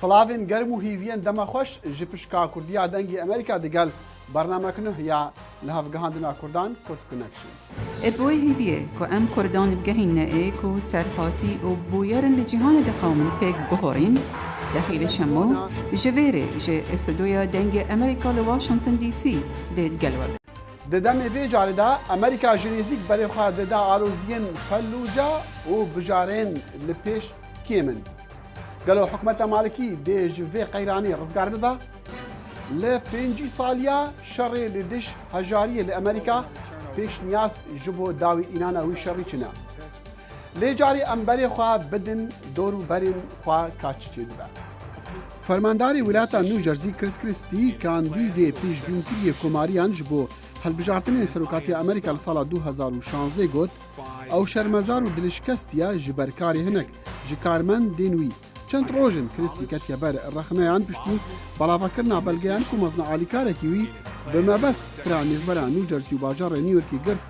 سلاوین گرم و هیوین دما خوش جپشکا کردیا دنگی امریکا دگل برنامه کنه یا لهفگهاندنا کردان کرد کنکشن ابوی هیویه که ام کردان بگهین نه که سرحاتی و بویرن لجهان دقامن پیک بهورین داخل شمو جویره جه استودیو دنگ امریکا لواشنطن دی سی دید گلور ددم وی جاردا امریکا جنیزیک برای خواهد ددا آروزین فلوجا و بجارین لپیش کیمن قالوا حكومة مالكي دي جوفي قيراني رزقار ببا لبنجي صاليا شري لدش هجارية لأمريكا بيش نياس جبو داوي إنانا ويشري چنا لجاري أمبري خواه بدن دورو برين خواه كاتشي دبا فرمانداري ولاية نيوجيرسي كريس كريستي كان دي بيش بينتري كوماريان جبو هالبجارتنين سروكاتي أمريكا لصالة 2016 قوت أو شرمزار و دلشكستيا جبركاري هنك جكارمن دينوي چند روژن کریستی کتیا بر رخنهان پشتی بلاوکرنا بلگیان کو مزنا علیکارکی وی به مبست پرانی برا نیوجرسی و باجار نیویورکی گرد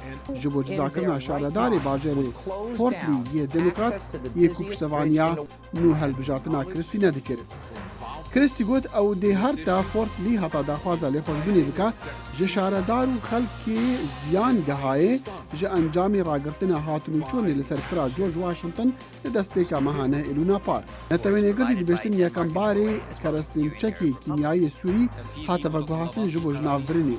جبو جزاکرنا شهرداری باجار فورتلی یه دموکرات یه کوپسوانیا نو هل بجاتنا کریستی ندکر کریستی گوت او دی هر تا فورتلی هتا داخوازا لخوش بینی بکا جه شهردار و خلکی زیان گهایه جه انجامی راگرتنا هاتونو چونی لسر کرا جورج واشنطن لدست پیکا مهانه ایلونا پار نتوینه گردی دی بشتن یکم باری کرستین چکی کیمیایی سوری هاتا وگوهاسن جبو جناف برینی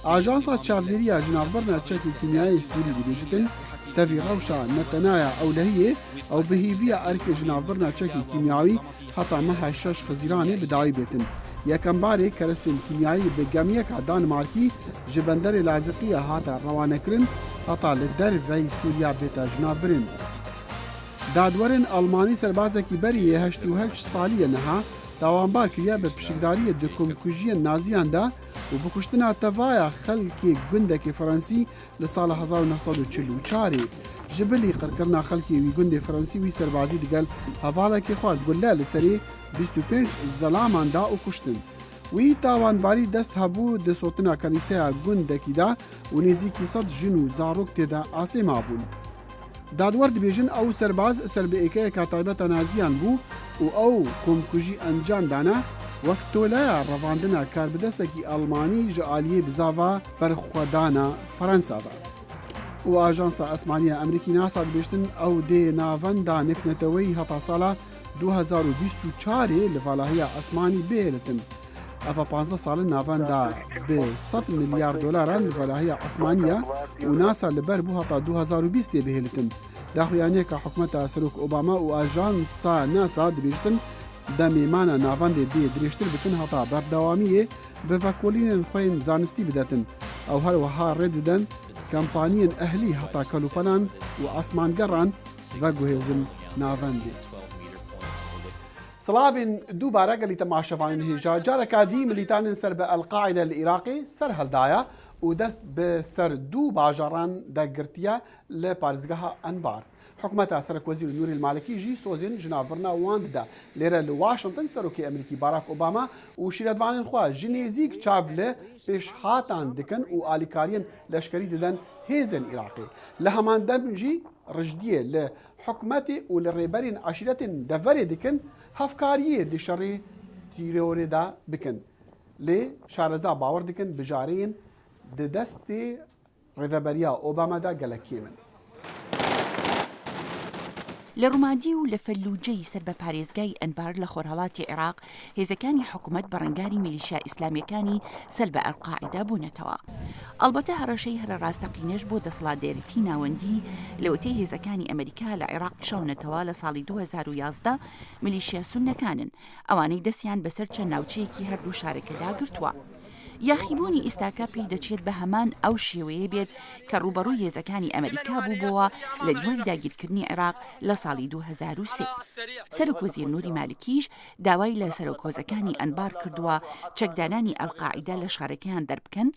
آجانسا چاودیریا جناف برنا چکی کیمیایی سوری دی بشتن تفي روشا نتنايا أو لهية أو بهيفيا أركي جنافرنا تشكي كيميائي حتى مها شش خزيراني بداعي بيتن يكن باري كرستين كيميائي بجاميك عدان ماركي جبندر لازقية هاتا روانكرن حتى للدر في سوريا بيتا جنافرن دادورن ألماني سربازكي بري هشتوهش صالية نها داوانبار كريا بپشکداری دکم کجی نازیان دا و بکشتنا توایا خلکی گندک فرانسی لسال 1944 جبلی قرکرنا خلکی وی گند فرانسی وی سربازی دگل حوالا که خواد گله لسری 25 زلامان دا و کشتن وی تاوانباری دست هبو د صوتنا کنیسه گندکی دا و نزیکی صد جنو زاروک تدا آسی مابون دادور دبیجن او سرباز سر به ایکه کاتایبت نازیان بو و او کمکوژی انجام دانا وقت تولا رواندنا کار بدستکی آلمانی جعالیه بزاوا برخودانا فرانسا دا و آژانس اسمانیه امریکی ناسا دبیجن او دی ناوندا نفنتوی هتا سالا 2024 لفالاهی اسمانی بیلتن افا 15 سال ناوندا به 100 میلیارد دلار لفلاهی اسمانیه و ناسا لبر بو هتا 2020 بهلتن داخویانه که حکومت سروک اوباما و آژانس ناسا دبیجتن دمیمانا ناونده دی دریشتر بتن هتا بردوامیه به فکولین خوین زانستی بدتن او هر وها رددن کمپانین اهلی هتا کلوپنان و اسمانگران و گوهزن ناونده سلاوین دوباره قلی تماشاوان هیجا جارکا دی ملیتان سر به القاعده العراقی سر هلدایا و دست به سر دو باجاران دگرتیا لپارزگاه انبار حکومت سرک وزیر نوری المالکی جی سوزین جنابرنا واند دا لیره لواشنطن سروکی امریکی باراک اوباما و شیردوان خواه جنیزیک چاوله پیش هاتان دکن و آلیکارین لشکری ددن هیزن عراقی لهمان دم جی رجدیه لحکومت و لریبرین عشیرت دفره دکن هفکاریه دی شری تیروری دا بکن لی شارزا باور دکن بجارین دی دست ریوبریا اوباما دا گلکی من لرومادی و لفلوجي سر بباريزغاي انبار لخورهالات عراق هيزكاني حكومت برنگاري ميليشيا اسلاميكاني سلب القاعده بونتوا البته هرشي هر راستقينش بو دسلا ديرتي ناوندي لوتي هيزكاني امريكا لعراق شونتوا لصالي 2011 ميليشيا سنه كانن اواني دسيان بسرچ ناوچيكي هر دو شاركه داگرتوا یاخیبوونی ئیستاکە پێی دەچێت بە هەمان ئەو شێوەیە بێت کە ڕوبەڕووی هێزەکانی ئەمریکا بوو بووە لە دوای داگیرکردنی عێراق لە ساڵی 2023 سەرۆک وەزیر نوری مالکیش داوای لە سەرۆکۆزەکانی ئەنبار کردووە چەکدانانی ئەلقاعیدا لە شارەکەیان دەربکەن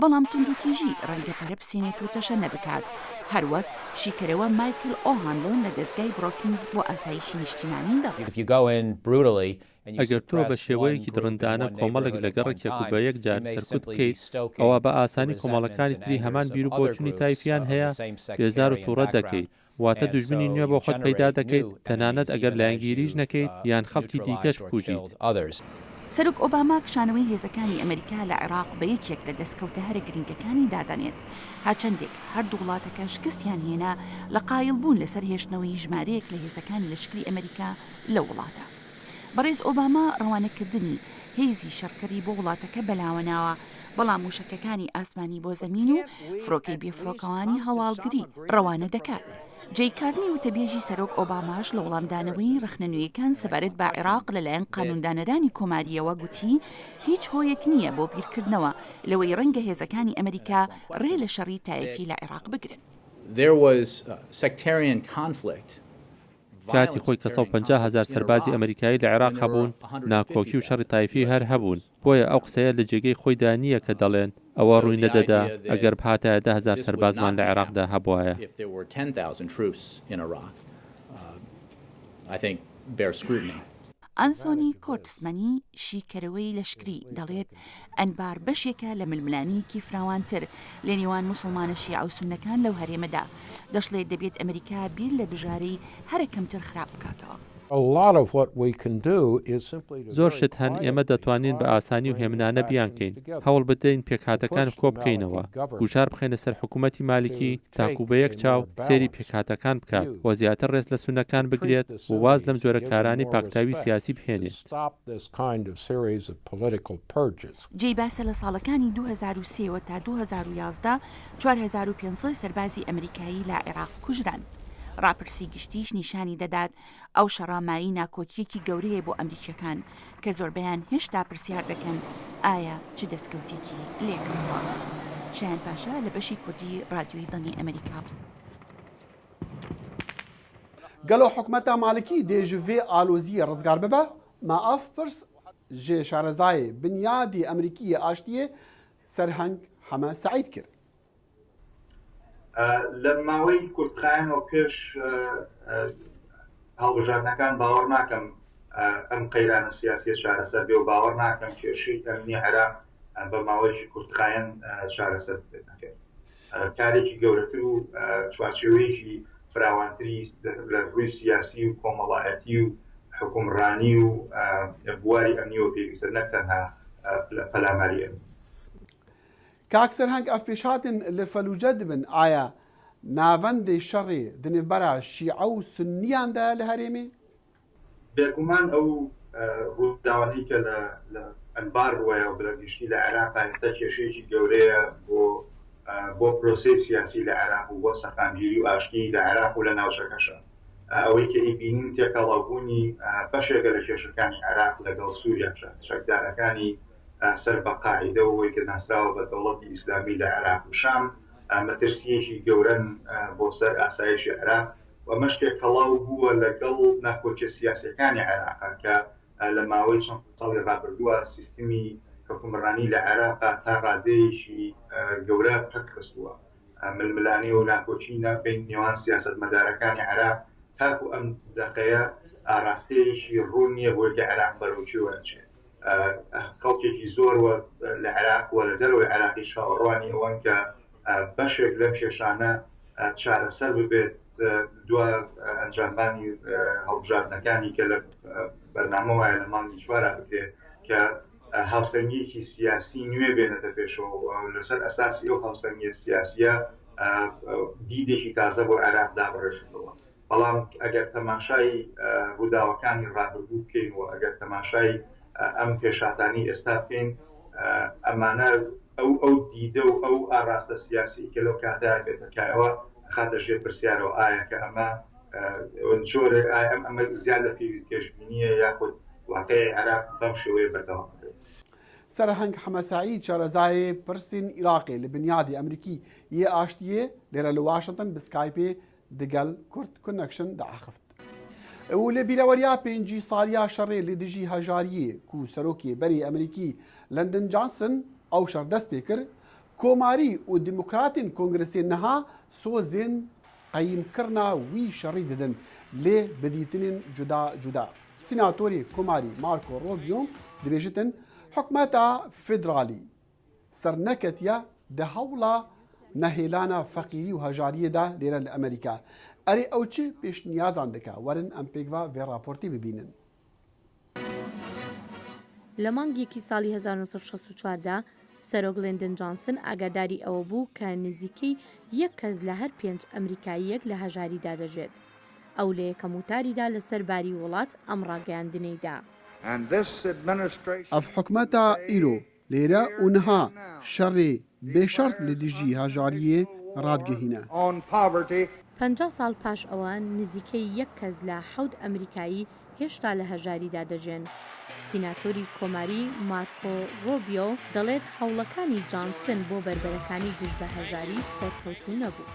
بەڵام توندوتیژی ڕەنگە پەرە بسێنێت و تەشە نەبکات هەروەک شیکەرەوە مایکل ئۆهانلۆن لە دەستگای بڕۆکینز بۆ ئاسایشی نیشتیمانی دەڵێت ئەگەر تۆ بە شێوەیەکی درندانە کۆمەڵێک لە گەڕێکێک و بە یەک جار سەرکوت بکەیت ئەوە بە ئاسانی کۆمەڵەکانی تری هەمان بیر و بۆچوونی تایفیان هەیە بێزار و تووڕە دەکەیت واتە دوژمنی نوێ بۆ خۆت پەیدا دەکەیت تەنانەت ئەگەر لایەنگیریش نەکەیت یان خەڵکی دیکەش بکوژیت. سەرۆک ئۆباما کشانەوەی هێزەکانی ئەمریکا لە عێراق بە یەکێک لە دەستکەوتە هەرە گرنگەکانی دادەنێت هاچەندێک هەردوو وڵاتەکە شکستیان هێنا لە قایڵبوون لەسەر هێشتنەوەی ژمارەیەک لە هێزەکانی لەشکری ئەمریکا لە وڵاتە. بەڕێز ئۆباما ڕەوانەکردنی هێزی شەڕکەری بۆ وڵاتەکە بەلاوەناوە، بەڵام موشەکەکانی ئاسمانی بۆ زەمین و فڕۆکەی بێفڕۆکەوانی هەواڵگری ڕەوانە دەکات. جەی کارنی وتەبێژی سەرۆک ئۆباماش لە وەڵامدانەوەی ڕخنەنوێیەکان سەبارەت بە عێراق لەلایەن قانوندانەرانی کۆماریەوە گوتی هیچ هۆیەک نییە بۆ بیرکردنەوە لەوەی ڕەنگە هێزەکانی ئەمریکا ڕێ لە شەڕی تایەفی لە عێراق بگرن. کاتی خۆی کە 150,000 سەربازی ئەمریکایی لە عێراق هەبوون، ناکۆکی و شەڕی تایفی هەر هەبوون. بۆیە ئەو قسەیە لە جێگەی خۆیدا نییە کە دەڵێن ئەوە ڕووی نەدەدا ئەگەر بهاتایە 10,000 سەربازمان لە عێراقدا هەبوایە. ئەنتۆنی کۆرتسمەنی شیکەرەوەی لەشکری دەڵێت ئەنبار بەشێکە لە ململانیکی فراوانتر لە نێوان موسڵمانە شیعە و سوننەکان لەو هەرێمەدا، دەشڵێت دەبێت ئەمریکا بیر لە بژارەی هەرە کەمتر خراپ بکاتەوە. زۆر شت هەن ئێمە دەتوانین بە ئاسانی و هێمنانە بیانکەین، هەوڵ بدەین پێکهاتەکان کۆ بکەینەوە، گوشار بخێنە سەر حکوومەتی مالیکی تاکو بە یەک چاو سێری پێکهاتەکان بکات و زیاتر ڕێز لە سوننەکان بگرێت و واز لەم جۆرە کارانی پاکتاوی سیاسی بهێنێت. جێی باسە لە ساڵەکانی 2003 تا 2011 4500 سەربازی ئەمریکایی لە عێراق کوژران. ڕاپرسی گشتیش نیشانی دەدات ئەو شەڕامایی ناکۆکیەکی گەورەیە بۆ ئەمریکیەکان کە زۆربیان هێشتا پرسیار دەکەن ئایا چ دەستکەوتێکی لێکردووە. شایان پاشا لە بەشی کوردی رادیۆی دڵی ئەمریکا. گەلۆ حکومەتا مالکی دێژڤێ ئالۆزیە ڕزگار ببە ما ئەف پرس ژێ شارەزایê بنیادی ئەمریکیە ئاشتیە سەرهەنگ هەمە سەعید کرد. لە ماوەی کورتخایەنەوە پێش هەڵبژاردنەکان باوەڕ ناکەم ئەم قەیرانە سیاسیە چارەسەر بێ و باوەڕ ناکەم کێشەی ئەمنی عێراق بە ماوەیەکی کورتخایەن چارەسەر بێت نەکرد. کارێکی گەورەتر و چوارچێوەیەکی فراوانتری لە ڕووی سیاسی و کۆمەڵایەتی و حکومڕانی و بواری ئەمنیەوە پێویستە نەک تەنها پەلاماری ئەمنی. کاک سەرهەنگ ئەف پێشهاتن لە فەلوجە دبن ئایا ناوەندی شەڕێ دنێبەرە شیعە و سنیاندا لە هەرێمێ؟ بێگومان ئەو ڕووداوانەی کە لە ئەنبار ڕوایە و بلەگشتی لە عێراق ئێستا کێشەیەکی گەورەیە بۆ پرۆسەی سیاسی لە عێراق و بۆ سەقامگیری و ئاشتی لە عێراق و لە ناوچەکەشە. ئەوەی کە ئیبینین تێکەڵاوبوونی بەشێکە لە کێشەکانی عێراق لەگەڵ سووریا شەکدارەکانی سەر بە قاعیدە و ئەوەی کە ناسراوە بە دەوڵەتی ئیسلامی لە عێراق و شام مەترسیەکی گەورەن بۆ سەر ئاسایشی عێراق و مەشتێک کەڵاو بووە لەگەڵ ناکۆچە سیاسەکانی عێراق کە لە ماوەی چەند ساڵی ڕابردووە سیستمی حکومڕانی لە عێراق تا ڕادەیەکی گەورە پەکخستووە ململانی و ناکۆچی بین نێوان سیاسەتمەدارەکانی عێراق تاکو ئەم دەقەیە ئاراستەیەکی ڕوو نییە بۆی کە عێراق بەرەوچیوە چێت. خەڵکێکی زۆر لە عێراق و لە دەرەوەی عێراقی شاوەڕوانی ئەوەن کە بەشێک لەم کێشانە چارەسەر ببێت دووە ئەنجامبانی هەڵبژاردنەکانی کە لە بەرنامە وایە لە مانگی چوارە بکرێت کە هاوسەنگیەکی سیاسی نوێ بێنێتە پێشەوە لەسەر ئەساسی ئەو هاوسەنگیە سیاسیە دیدێکی تازە بۆ عێراق دابڕێژێتەوە. بەڵام ئەگەر تەماشای ڕووداوەکانی ڕابردوو بکەین و ئەگەر تەماشای ئەم پێشاتانی ئێستا بکەین ئەمانە ئەو دیدە و ئەو ئاراستە سیاسی کە لەو کاتدا بێتەکایەوە خاتە ژێر پرسیارەوە ئایا کە ئەمە جۆرە ئەمە زیاد لە پێویست گەشتبینیە یاخود واقعی عێراق بەم شێوەیە بەردەوام بکرێت. سەرهەنگ حەمەسایی چارەزایê pirsên Iraqê li binyadî Emerîkî yê aştiyê lêre li Washington bi Skypeê digel Kurd Connection diaxift. û li bîreweriya pêncî saliya şerê li dijî hejariyê ku serokê berê Emerîkî Lyndon Johnson ew şer dest pê kir, Komarî û Demokratên Kongresê niha sozên qeyîmkirina wî şerî didin lê bidîtinên cuda cuda. Sînatorê Komarî Marco Rubio dibêjitin hikûmeta federalî serneketiya di hewla نەهێلانە فەقیری و هەژاریەدا لێرە لە ئەمریکا ئەرێ ئەو چ پێشنیازان دەکا وەرن ئەم پێکوا vê راپۆرتی ببینن. لە مانگێکی ساڵی 1964دا سەرۆک لیندن جانسن ئاگاداری ئەوە بوو کە نزیکەی یەک کەس لە هەر 5 ئەمریکاییەک لە هەژاریدا دەژێت. ئەو لە یەکەم وتاریدا لەسەر باری وڵات ئەم ڕاگەیاندنەیدا. ئەف حکومەتە ئیرۆ لێرە ئونها شەڕێ بێشەرت لە دژی هەژاریە ڕادگەهینە. 50 ساڵ پاش ئەوان نزیکەی یەک کەس لە 7 ئەمریکایی هێشتا لە هەژاریدا دەژێن. سیناتۆری کۆماری مارکۆ ڕۆبیۆ دەڵێت هەوڵەکانی جانسن بۆ بربەرەکانی دژ بە هەژاری سەرکەوتوو نەبوو.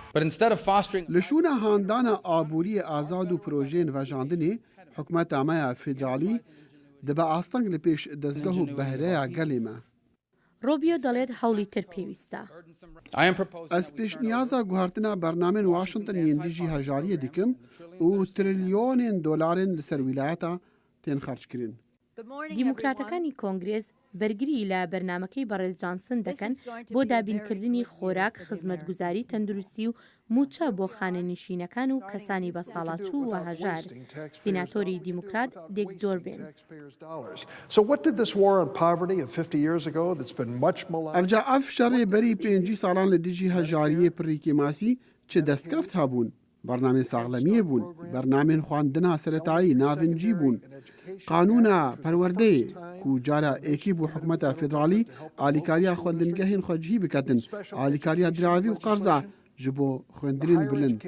لە شوونە هاندانە ئابووریە ئازاد و پرۆژێن ڤەژاندنێ حکومەت ئامەیە فێدرالی دەبە ئاستەنگ لە پێش دەستگەه و بەهرەیە گەلێمە. ڕۆبیۆ دەڵێت هەوڵی تر پێویستە. ئەس پێشنیازە گوهارتنە بەرنامێن واشنگتن یەندیژی هەژاریە دیکم و تریلیۆنێن دۆلارن لەسەر ویلایەتە تێن خەرجکردن. دیموکراتەکانی کۆنگرێز بەرگری لە بەرنمەکەی بەڕێز جانسن دەکەن بۆ دابینکردنی خۆراک، خزمەتگوزاری، تەندروستی و موچە بۆ خانەنشینەکان و کەسانی بە ساڵاتچوو و هەژار. سیناتۆری دیموکرات دێک دۆربێن. ئەرجا ئەف شەڕێ بەری 5 ساڵان لە دژی هەژاریە پڕیکێ ماسی چ دەستکەفت هەبوون. بەرنامێن ساغلەمیە بوون، بەرنامێن خواندنا سەرەتایی ناڤنجی بوون، قانونە پەروەردەیە و جارە ئێکی بۆ حکومەتە فێدرالی ئالیکاریە خوێندنگەهین خۆجهی بکەتن، ئالیکاریە دراوی و قەرزە ji بۆ خوێندنین بلند.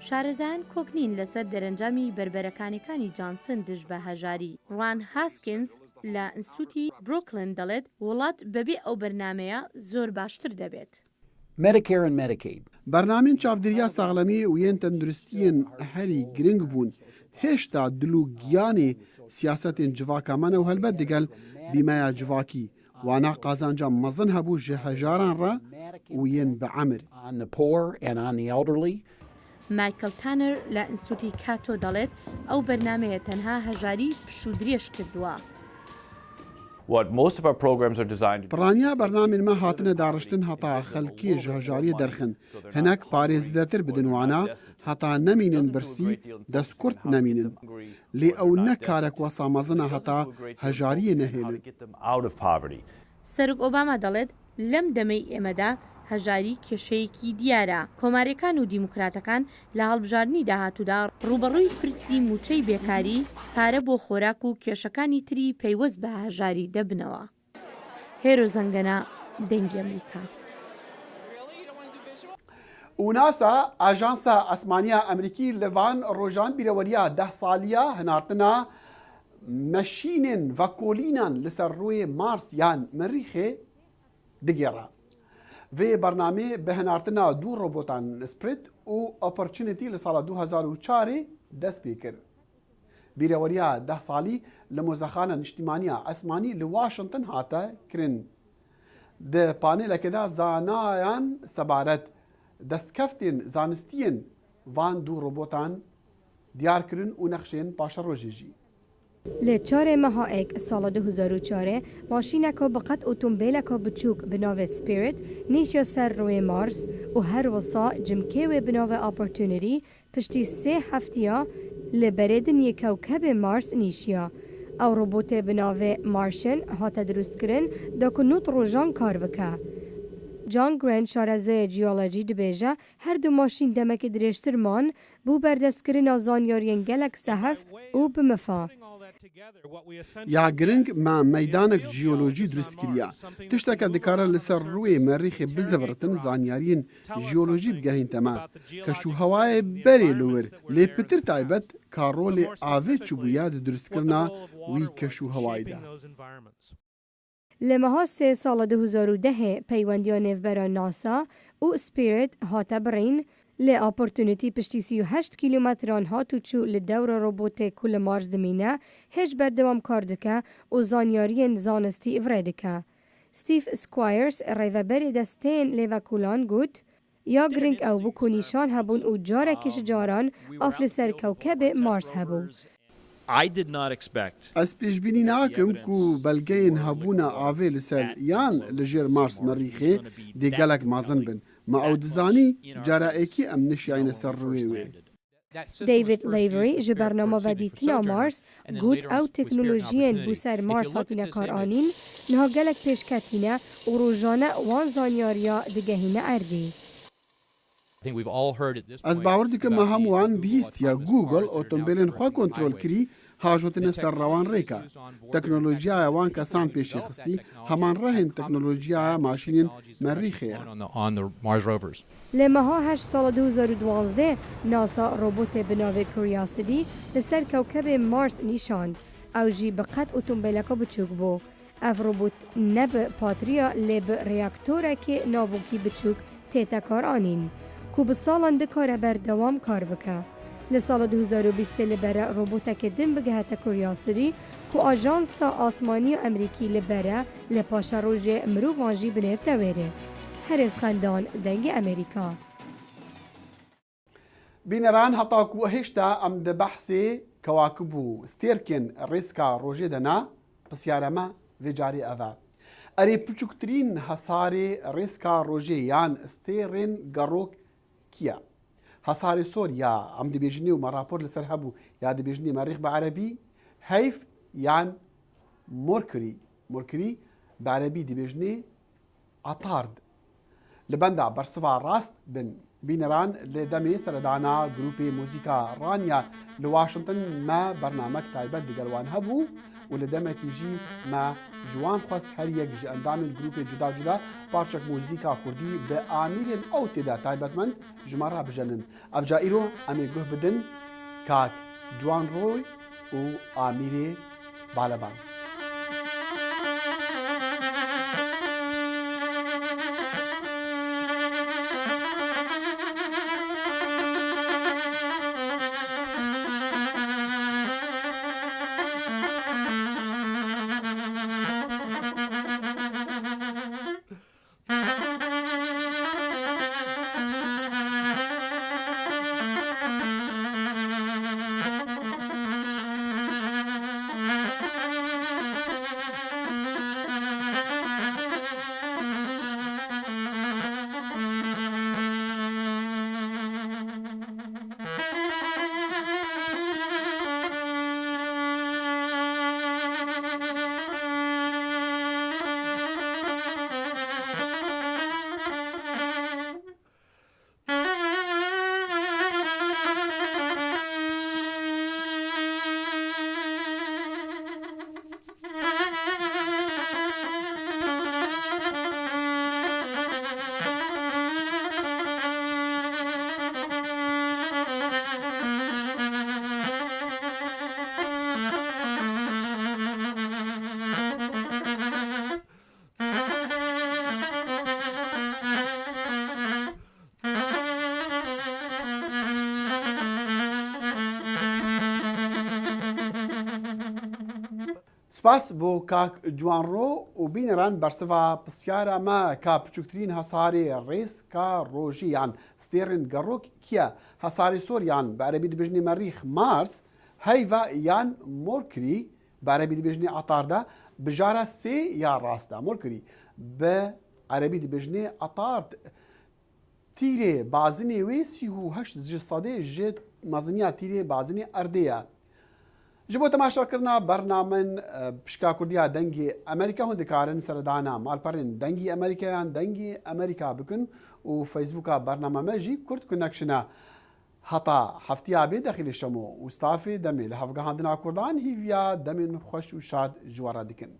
شارەزایان کۆکنین لەسەر دەرەنجامی بربەرەکانیەکانی جانسن دژ بە هەژاری. ڕان هاسکینز لە ئینستیتوتی بروکلین دەڵێت وڵات بەبێ ئەو بەرنامەیە زۆر باشتر دەبێت. Medicare and Medicaid. بەرنامین چاودێریە ساغلەمی و یەن تەندروستیên هەری گرنگ بوون هێشتا دل و گیانێ سیاسەتên civakamenê و helbet digel bîmeya civakî wana qazanca mezin hebû ji hejaran re û yên bi emir. On the poor and on the elderly. مایکل تانەر لە ئینستیتوتی کاتۆ دەڵێت ئەو بەرنامەیە تەنها هەژاری پشودرێژ کردووە. پڕانیا بەرنامên me hatine daڕشtin heta xelkê ji hejariyê derxin hinek parêzîdetir bidin wana heta nemînin birsî destkurt nemînin lê ew nekarek wesa mezina heta hejariyê nehêlin. سەرۆک ئۆباما دەڵێت لەم دەمەی ئێمەدا هەژاری کێشەیەکی دیارە. کۆماریەکان و دیموکراتەکان لە هەڵبژاردننی داهاتوودا ڕوبەڕووی پرسی موچەی بێکاری، پارە بۆ خۆراک و کێشەکانی تری پەیوەست بە هەژاری دەبنەوە. هێرۆ زەنگەنە دەنگی ئەمریکا. و ناسا ئاژانسا ئەسمانیا ئەمریکی لەوان ڕۆژان بیرەوەریە 10 ساڵیە هەنارتنا مەشینên ڤەکۆلینان لەسەر ڕووی مارس یان مەریخێ digêra. Vê bernamê bi hinartina dû robotan Spirit û Opportunity li sala 2004 dest pê kir. Bîreweriya 10 salî li Mozexana Niştimaniya Esmanî li Washington hate kirin. Di panêlekê de zanayan sebaret destkeftên zanistiyên van dû robotan diyar kirin û nexşên paşerojê jî. لە چارێ مەهایەک ساڵە 2004 ماشینەکە بەقەت ئۆتۆمبیلەکە بچووک بناوێت سپیرت نیشە سەر ڕوێ مارس و هەروەسا جمکێوێ بناوێ ئاپۆرتونری پشتی 3 هەفتیە لە بەرێدن یەکەوکەبێ مارس نیشیە. ئەو ڕۆبۆتێ بناوێ مارشن هاتە دروستکردن دەکو نوت ڕۆژان کار بکە. جان گرند شارەزەیە جیۆلۆجی دەبێژە هەردوو ماشین دەمەکی درێژترمان بوو بەردەستکردنا زانیاریên gelek sehef û bimifa. Ya giring me meydanek jîolojî durist kiriye. Tişteke dikare li ser rûyê merîxê biziviritin zanyariyên jîolojî bigehîn te me. Keşûhewayê berê li wir lê pitir taybet ka rolê avê çûbûya di durustkirina wî keşûhewayî de. لە مەها 3 ساڵە 2010 پەیوەندیە نێڤبەرە ناسا و سپیرت هاتە بڕین لێ ئاپۆرتونیتی پشتی 38 کیلومتران هاتوچوو لە دەورە ڕۆبۆتێک و لە مارس دمینە هێش بەردەوام کار دکە و زانیاریên زانستی ئڤرێ دکە. ستیف سکوایرس ڕێڤەبەرێ دەستێن لێڤەکولان گوت یا گرنگ ئەو بوو کو نیشان هەبوون و جارێکیش جاران ئاف لەسەر کەوکەبێ مارس هەبوو. Ez pêşbînî nakim ku belgeyên hebûna avê li ser yan li jêr Mars Merîxê dê gelek mezin bin. Me ew dizanî cara ekî em nişiyayne ser rûyê wê. David Lavery ji bername vedîtina Mars got ew teknolojiyên bû ser Mars hatîne karanîn niha gelek pêşketîne û rojane wan zanyariya digehîne erdê. Ez bawer dikim me hemûwan bihîstiya Google otomobîlên xwe kontrol kirî hajotine ser rewan rêka. Teknolojiyaya wan kesan pêşê xistî heman rehên teknolojiyaya maşînên Merîxê ye. Lê meha 8 sala 2012 NASA robotê bi navê Curiosity li ser kewkebê Mars nîşand. Ew jî bi qet otomobîleka biçûk bû. Ev robot ne bi patriya lê bi reaktorekê navokî biçûk tête karanîn ku bi salan dikare berdewam kar bike. Li sala 2020 li bere robotekê din bigihete Curiosity ku Ajansa Asmaniya Emerîkî li bere li paşa rojê mirovan jî binêr tewêrê. Herêz xendan dengê Amerîka. Bîneran heta ku hêşta em di behsê kewakib û stêrkên rêzka rojê de na pisyara me vê carî ev e. Erê piçûktirîn hesarê rêzka rojê yan stêrên gerok kiye? Hesarê sor ya em dibêjinê û me rapor li ser hebû ya dibêjinê Merîx bi erebî heyf yan Mercury. Mercury bi erebî dibêjinê atard. Li benda bersiva rast bin bîneran li demê seredana grûpê mûzîka Ranya li Washington me bernamek taybet digel wan hebû û li demekî jî me ji wan xwest her yek ji endamên grûpê cuda cuda parçek mûzîka Kurdî bi amîrên ew têde taybetmend ji me re bijenin. Ev ca îro em ê guh bidin Kak Ciwan Roy û Amîrê Baleban. سپاس بۆ کاک جوانڕۆ و بینەران بەرسڤا پرسیارە مە کا بچووکترین هەسارێ ڕێزکە ڕۆژی یان ستێرن گەڕۆک کیە؟ هەساری سۆریان بە عەرەبی دەبێژنێ مەریخ مارس هەیڤە یان مۆرکری بە عەرەبی دەبێژنێ ئەتاردا بژارە سێ یا ڕاستە مۆرکری بە عەرەبی دەبێژنێ ئەتارد تیرێ بازنێ وێ 38 سەدێ ژێ مەزنیا تیرێ بازنێ ئەردەیە. ji bo temaşakirina bernamên pişka Kurdiya dengê Amerîka hûn dikarin seredana malperên dengî Amerîkayan dengê Amerîka bikin û Facebooka bername me jî Kurd ku nekşina heta heftiya bê dexîlê şemo û stafê demê li hevgehandina Kurdan hîviya demên xweş û şad ji we re dikin.